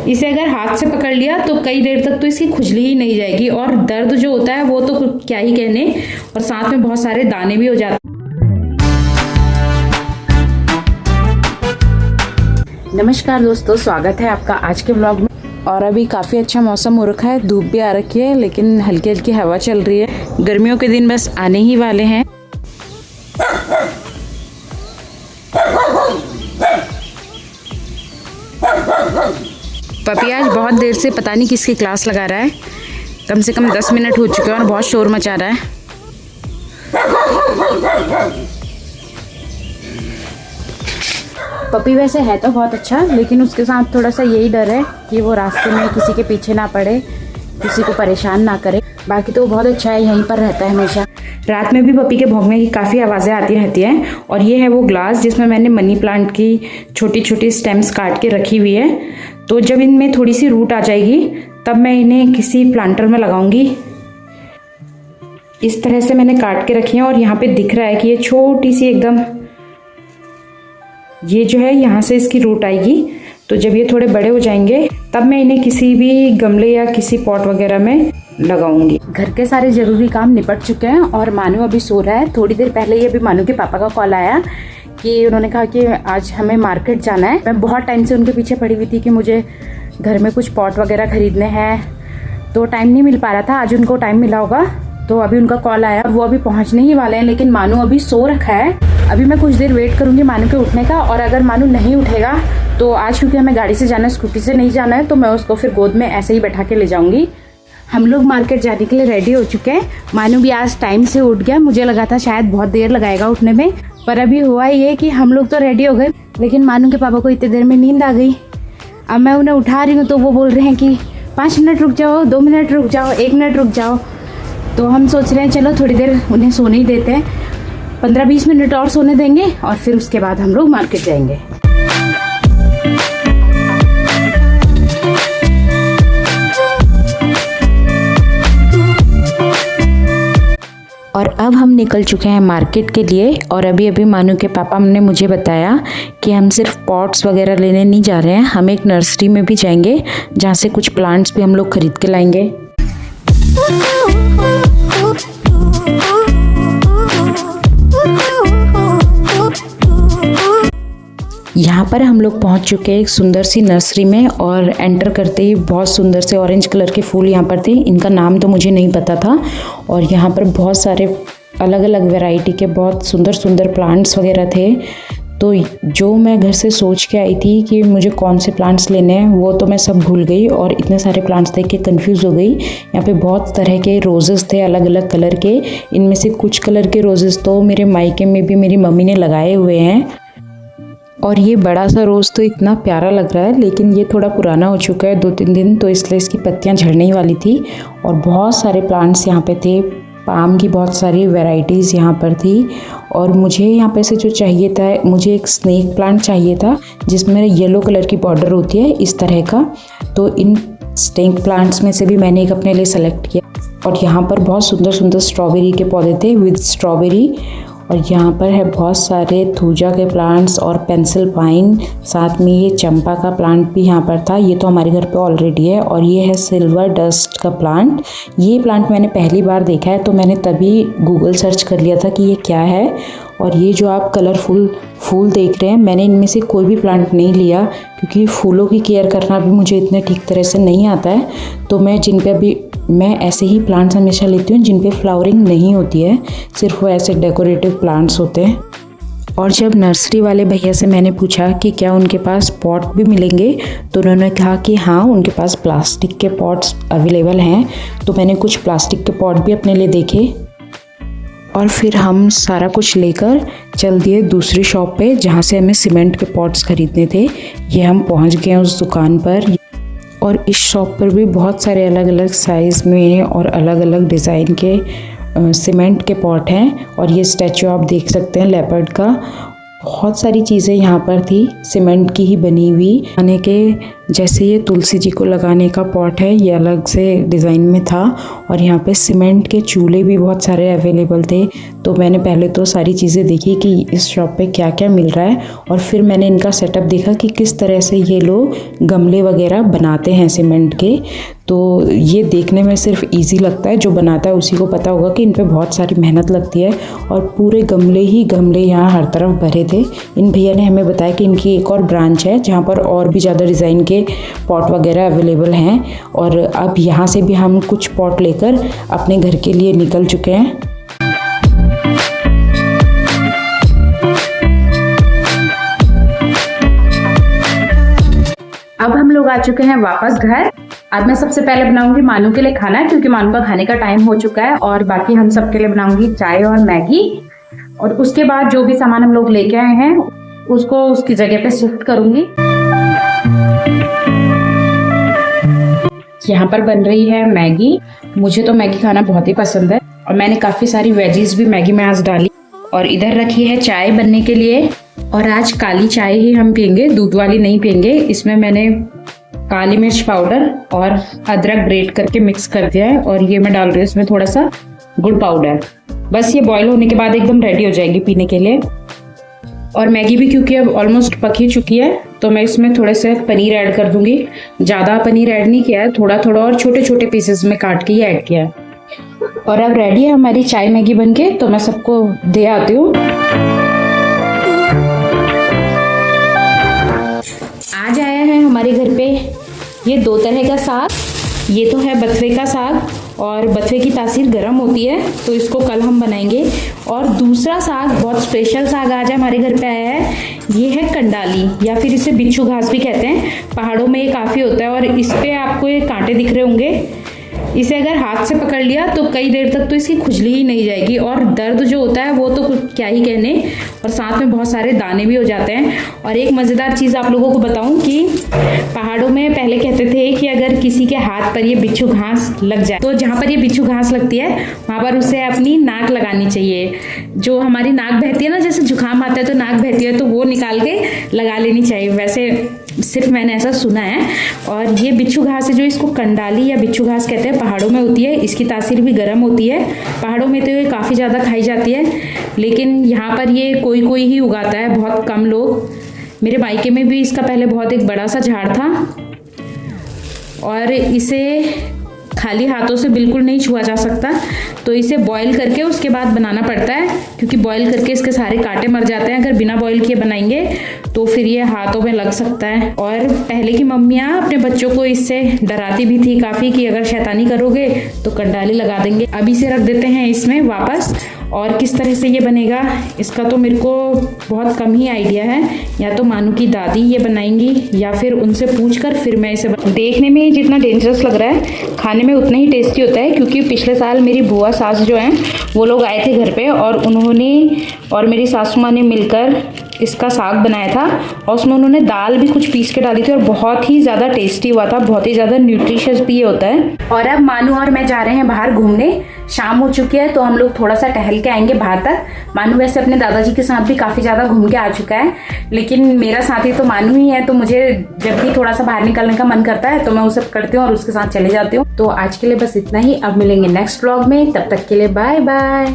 इसे अगर हाथ से पकड़ लिया तो कई देर तक तो इसकी खुजली ही नहीं जाएगी, और दर्द जो होता है वो तो क्या ही कहने, और साथ में बहुत सारे दाने भी हो जाते हैं। नमस्कार दोस्तों, स्वागत है आपका आज के व्लॉग में। और अभी काफ़ी अच्छा मौसम हो रखा है, धूप भी आ रखी है, लेकिन हल्की हल्की हवा चल रही है। गर्मियों के दिन बस आने ही वाले हैं। पपी आज बहुत देर से पता नहीं किसकी क्लास लगा रहा है, कम से कम 10 मिनट हो चुके हैं और बहुत शोर मचा रहा है। पपी वैसे है तो बहुत अच्छा, लेकिन उसके साथ थोड़ा सा यही डर है कि वो रास्ते में किसी के पीछे ना पड़े, किसी को परेशान ना करे। बाकी तो वो बहुत अच्छा है, यहीं पर रहता है हमेशा। रात में भी पपी के भौंकने की काफ़ी आवाज़ें आती रहती हैं। और ये है वो ग्लास जिसमें मैंने मनी प्लांट की छोटी छोटी स्टेम्स काट के रखी हुई है। तो जब इनमें थोड़ी सी रूट आ जाएगी तब मैं इन्हें किसी प्लांटर में लगाऊंगी। इस तरह से मैंने काट के रखी है, और यहाँ पे दिख रहा है कि ये छोटी सी एकदम, ये जो है यहाँ से इसकी रूट आएगी। तो जब ये थोड़े बड़े हो जाएंगे तब मैं इन्हें किसी भी गमले या किसी पॉट वगैरह में लगाऊंगी। घर के सारे ज़रूरी काम निपट चुके हैं और मानू अभी सो रहा है। थोड़ी देर पहले ये अभी मानू के पापा का कॉल आया कि उन्होंने कहा कि आज हमें मार्केट जाना है। मैं बहुत टाइम से उनके पीछे पड़ी हुई थी कि मुझे घर में कुछ पॉट वगैरह खरीदने हैं, तो टाइम नहीं मिल पा रहा था। आज उनको टाइम मिला होगा, तो अभी उनका कॉल आया। वो अभी पहुंचने ही वाले हैं, लेकिन मानू अभी सो रखा है। अभी मैं कुछ देर वेट करूंगी मानू के उठने का, और अगर मानू नहीं उठेगा तो आज क्योंकि हमें गाड़ी से जाना है, स्कूटी से नहीं जाना है, तो मैं उसको फिर गोद में ऐसे ही बैठा के ले जाऊंगी। हम लोग मार्केट जाने के लिए रेडी हो चुके हैं। मानू भी आज टाइम से उठ गया। मुझे लगा था शायद बहुत देर लगाएगा उठने में, पर अभी हुआ ये कि हम लोग तो रेडी हो गए, लेकिन मानू के पापा को इतनी देर में नींद आ गई। अब मैं उन्हें उठा रही हूँ तो वो बोल रहे हैं कि 5 मिनट रुक जाओ, 2 मिनट रुक जाओ, 1 मिनट रुक जाओ। तो हम सोच रहे हैं चलो थोड़ी देर उन्हें सोने ही देते हैं, 15-20 मिनट और सोने देंगे, और फिर उसके बाद हम लोग मार्केट जाएंगे। और अब हम निकल चुके हैं मार्केट के लिए। और अभी अभी मानू के पापा ने मुझे बताया कि हम सिर्फ पॉट्स वगैरह लेने नहीं जा रहे हैं, हम एक नर्सरी में भी जाएंगे जहाँ से कुछ प्लांट्स भी हम लोग खरीद के लाएंगे। यहाँ पर हम लोग पहुँच चुके हैं एक सुंदर सी नर्सरी में, और एंटर करते ही बहुत सुंदर से ऑरेंज कलर के फूल यहाँ पर थे। इनका नाम तो मुझे नहीं पता था, और यहाँ पर बहुत सारे अलग अलग वैरायटी के बहुत सुंदर सुंदर प्लांट्स वगैरह थे। तो जो मैं घर से सोच के आई थी कि मुझे कौन से प्लांट्स लेने हैं, वो तो मैं सब भूल गई, और इतने सारे प्लांट्स देख के कंफ्यूज हो गई। यहाँ पे बहुत तरह के रोजेस थे, अलग अलग कलर के। इनमें से कुछ कलर के रोजेस तो मेरे मायके में भी मेरी मम्मी ने लगाए हुए हैं। और ये बड़ा सा रोज़ तो इतना प्यारा लग रहा है, लेकिन ये थोड़ा पुराना हो चुका है 2-3 दिन, तो इसलिए इसकी पत्तियां झड़ने ही वाली थी। और बहुत सारे प्लांट्स यहाँ पे थे, पाम की बहुत सारी वैरायटीज़ यहाँ पर थी। और मुझे यहाँ पे से जो चाहिए था, मुझे एक स्नेक प्लांट चाहिए था जिसमें येलो कलर की बॉर्डर होती है इस तरह का। तो इन स्नेक प्लांट्स में से भी मैंने एक अपने लिए सेलेक्ट किया। और यहाँ पर बहुत सुंदर सुंदर स्ट्रॉबेरी के पौधे थे विद स्ट्रॉबेरी। और यहाँ पर है बहुत सारे थूजा के प्लांट्स और पेंसिल पाइन, साथ में ये चंपा का प्लांट भी यहाँ पर था। ये तो हमारे घर पे ऑलरेडी है। और ये है सिल्वर डस्ट का प्लांट। ये प्लांट मैंने पहली बार देखा है, तो मैंने तभी गूगल सर्च कर लिया था कि ये क्या है। और ये जो आप कलरफुल फूल देख रहे हैं, मैंने इनमें से कोई भी प्लांट नहीं लिया, क्योंकि फूलों की केयर करना भी मुझे इतने ठीक तरह से नहीं आता है। तो मैं ऐसे ही प्लांट्स हमेशा लेती हूँ जिन पे फ्लावरिंग नहीं होती है, सिर्फ वो ऐसे डेकोरेटिव प्लांट्स होते हैं। और जब नर्सरी वाले भैया से मैंने पूछा कि क्या उनके पास पॉट भी मिलेंगे, तो उन्होंने कहा कि हाँ, उनके पास प्लास्टिक के पॉट्स अवेलेबल हैं। तो मैंने कुछ प्लास्टिक के पॉट भी अपने लिए देखे, और फिर हम सारा कुछ लेकर चल दिए दूसरी शॉप पे जहाँ से हमें सीमेंट के पॉट्स खरीदने थे। ये हम पहुँच गए उस दुकान पर। और इस शॉप पर भी बहुत सारे अलग अलग साइज़ में और अलग अलग डिज़ाइन के सीमेंट के पॉट हैं। और ये स्टैचू आप देख सकते हैं लेपर्ड का। बहुत सारी चीज़ें यहाँ पर थी सीमेंट की ही बनी हुई। खाने के जैसे ये तुलसी जी को लगाने का पॉट है, ये अलग से डिज़ाइन में था। और यहाँ पे सीमेंट के चूल्हे भी बहुत सारे अवेलेबल थे। तो मैंने पहले तो सारी चीज़ें देखी कि इस शॉप पे क्या क्या मिल रहा है, और फिर मैंने इनका सेटअप देखा कि किस तरह से ये लोग गमले वगैरह बनाते हैं सीमेंट के। तो ये देखने में सिर्फ इजी लगता है, जो बनाता है उसी को पता होगा कि इन पे बहुत सारी मेहनत लगती है। और पूरे गमले ही गमले यहाँ हर तरफ भरे थे। इन भैया ने हमें बताया कि इनकी एक और ब्रांच है जहाँ पर और भी ज़्यादा डिज़ाइन के पॉट वगैरह अवेलेबल हैं। और अब यहाँ से भी हम कुछ पॉट लेकर अपने घर के लिए निकल चुके हैं। अब हम लोग आ चुके हैं वापस घर। अब मैं सबसे पहले बनाऊंगी मानू के लिए खाना, क्योंकि मानू का खाने का टाइम हो चुका है। और बाकी हम सबके लिए बनाऊंगी चाय और मैगी। और उसके बाद जो भी सामान हम लोग लेके आए हैं उसको उसकी जगह पे शिफ्ट करूंगी। यहाँ पर बन रही है मैगी। मुझे तो मैगी खाना बहुत ही पसंद है और मैंने काफ़ी सारी वेजीज भी मैगी में आज डाली। और इधर रखी है चाय बनने के लिए। और आज काली चाय ही हम पियेंगे, दूध वाली नहीं पियेंगे। इसमें मैंने काली मिर्च पाउडर और अदरक ग्रेट करके मिक्स कर दिया है। और ये मैं डाल रही हूँ इसमें थोड़ा सा गुड़ पाउडर। बस ये बॉईल होने के बाद एकदम रेडी हो जाएगी पीने के लिए। और मैगी भी क्योंकि अब ऑलमोस्ट पक ही चुकी है, तो मैं इसमें थोड़े से पनीर ऐड कर दूंगी। ज़्यादा पनीर ऐड नहीं किया है, थोड़ा थोड़ा और छोटे छोटे पीसेस में काट के ही ऐड किया है। और अब रेडी है हमारी चाय मैगी बनके, तो मैं सबको दे आती हूँ। आज आया है हमारे घर पे ये 2 तरह का साग। ये तो है बथुए का साग, और बथुए की तासीर गर्म होती है तो इसको कल हम बनाएंगे। और दूसरा साग, बहुत स्पेशल साग आज हमारे घर पे आया है। ये है कंडाली, या फिर इसे बिच्छू घास भी कहते हैं। पहाड़ों में ये काफ़ी होता है और इस पे आपको ये कांटे दिख रहे होंगे। इसे अगर हाथ से पकड़ लिया तो कई देर तक तो इसकी खुजली ही नहीं जाएगी, और दर्द जो होता है वो तो कुछ क्या ही कहने। और साथ में बहुत सारे दाने भी हो जाते हैं। और एक मज़ेदार चीज़ आप लोगों को बताऊं कि पहाड़ों में पहले कहते थे कि अगर किसी के हाथ पर ये बिच्छू घास लग जाए, तो जहाँ पर ये बिच्छू घास लगती है वहाँ पर उसे अपनी नाक लगानी चाहिए। जो हमारी नाक बहती है ना, जैसे जुकाम आता है तो नाक बहती है, तो वो निकाल के लगा लेनी चाहिए। वैसे सिर्फ मैंने ऐसा सुना है। और ये बिच्छू घास है जो इसको कंडाली या बिच्छू घास कहते हैं, पहाड़ों में होती है। इसकी तासीर भी गर्म होती है। पहाड़ों में तो ये काफ़ी ज़्यादा खाई जाती है, लेकिन यहाँ पर ये कोई कोई ही उगाता है, बहुत कम लोग। मेरे मायके में भी इसका पहले बहुत एक बड़ा सा झाड़ था, और इसे खाली हाथों से बिल्कुल नहीं छुआ जा सकता। तो इसे बॉईल करके उसके बाद बनाना पड़ता है, क्योंकि बॉईल करके इसके सारे कांटे मर जाते हैं। अगर बिना बॉईल किए बनाएंगे तो फिर ये हाथों में लग सकता है। और पहले की मम्मियाँ अपने बच्चों को इससे डराती भी थी काफ़ी कि अगर शैतानी करोगे तो कंडाली लगा देंगे। अब इसे रख देते हैं इसमें वापस। और किस तरह से ये बनेगा इसका तो मेरे को बहुत कम ही आइडिया है। या तो मानू की दादी ये बनाएंगी, या फिर उनसे पूछकर फिर मैं इसे देखने में जितना डेंजरस लग रहा है, खाने में उतना ही टेस्टी होता है। क्योंकि पिछले साल मेरी बुआ सास जो हैं वो लोग आए थे घर पे, और उन्होंने और मेरी सासू माँ ने मिलकर इसका साग बनाया था। और उसमें उन्होंने दाल भी कुछ पीस के डाली थी, और बहुत ही ज़्यादा टेस्टी हुआ था। बहुत ही ज़्यादा न्यूट्रिशियस भी ये होता है। और अब मानू और मैं जा रहे हैं बाहर घूमने। शाम हो चुकी है तो हम लोग थोड़ा सा टहल के आएंगे बाहर तक। मानू वैसे अपने दादाजी के साथ भी काफ़ी ज़्यादा घूम के आ चुका है, लेकिन मेरा साथी तो मानू ही है। तो मुझे जब भी थोड़ा सा बाहर निकलने का मन करता है तो मैं उसे पकड़ती हूँ और उसके साथ चले जाती हूँ। तो आज के लिए बस इतना ही। अब मिलेंगे नेक्स्ट व्लॉग में, तब तक के लिए बाय बाय।